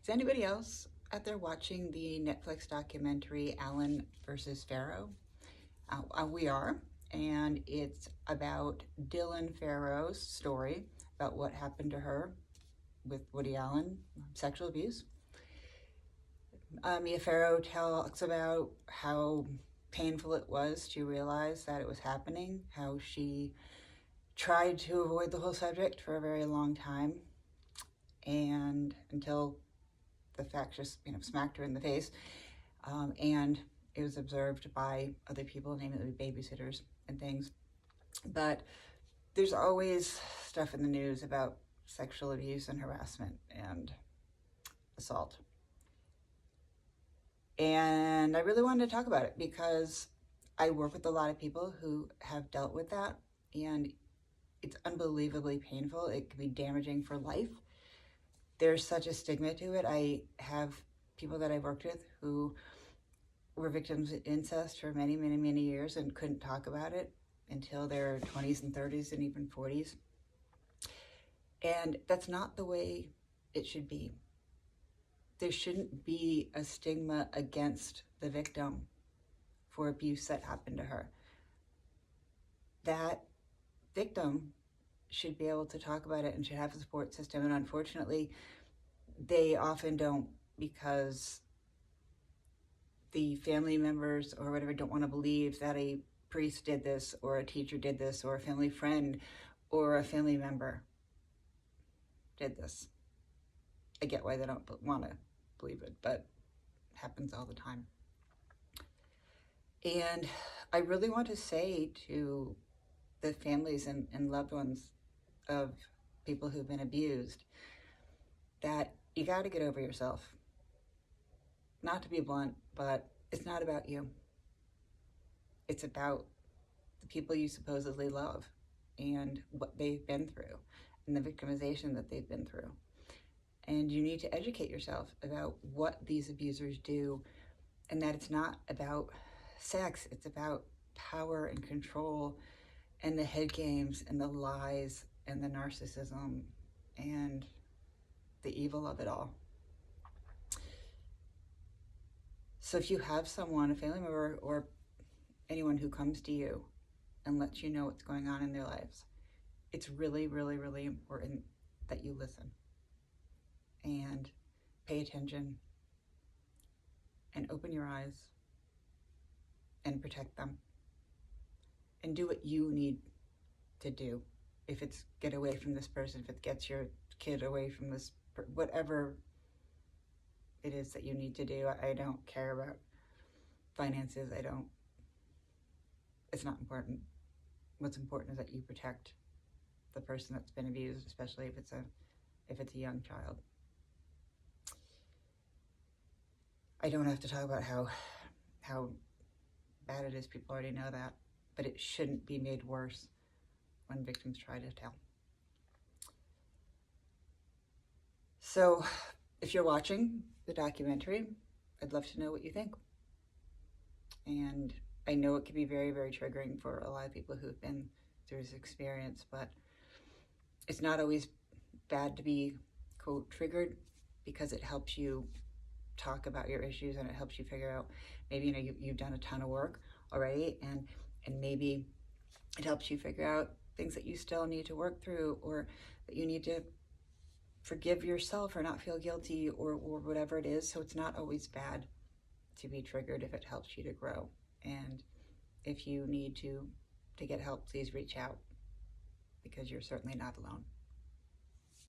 Is anybody else out there watching the Netflix documentary Allen versus Farrow? We are, and it's about Dylan Farrow's story about what happened to her with Woody Allen, sexual abuse. Mia Farrow talks about how painful it was to realize that it was happening, how she tried to avoid the whole subject for a very long time, and until the fact just smacked her in the face, and it was observed by other people, namely babysitters and things. But there's always stuff in the news about sexual abuse and harassment and assault. And I really wanted to talk about it because I work with a lot of people who have dealt with that, and it's unbelievably painful. It can be damaging for life. There's such a stigma to it. I have people that I've worked with who were victims of incest for many, many, many years and couldn't talk about it until their 20s and 30s and even 40s. And that's not the way it should be. There shouldn't be a stigma against the victim for abuse that happened to her. That victim should be able to talk about it and should have a support system. And unfortunately, they often don't, because the family members or whatever don't want to believe that a priest did this or a teacher did this or a family friend or a family member did this. I get why they don't want to believe it, but it happens all the time. And I really want to say to the families and loved ones of people who've been abused that you got to get over yourself. Not to be blunt, but it's not about you. It's about the people you supposedly love and what they've been through and the victimization that they've been through. And you need to educate yourself about what these abusers do, and that it's not about sex, it's about power and control and the head games and the lies and the narcissism and the evil of it all. So if you have someone, a family member or anyone who comes to you and lets you know what's going on in their lives, it's really, really, really important that you listen and pay attention and open your eyes and protect them and do what you need to do. If it's get away from this person, if it gets your kid away from this, whatever it is that you need to do. I don't care about finances. It's not important. What's important is that you protect the person that's been abused, especially if it's a young child. I don't have to talk about how bad it is. People already know that, but it shouldn't be made worse when victims try to tell. So if you're watching the documentary, I'd love to know what you think. And I know it can be very, very triggering for a lot of people who've been through this experience, but it's not always bad to be, quote, triggered, because it helps you talk about your issues and it helps you figure out, maybe you've done a ton of work already, and maybe it helps you figure out things that you still need to work through, or that you need to forgive yourself or not feel guilty, or whatever it is. So it's not always bad to be triggered if it helps you to grow. And if you need to get help, please reach out, because you're certainly not alone.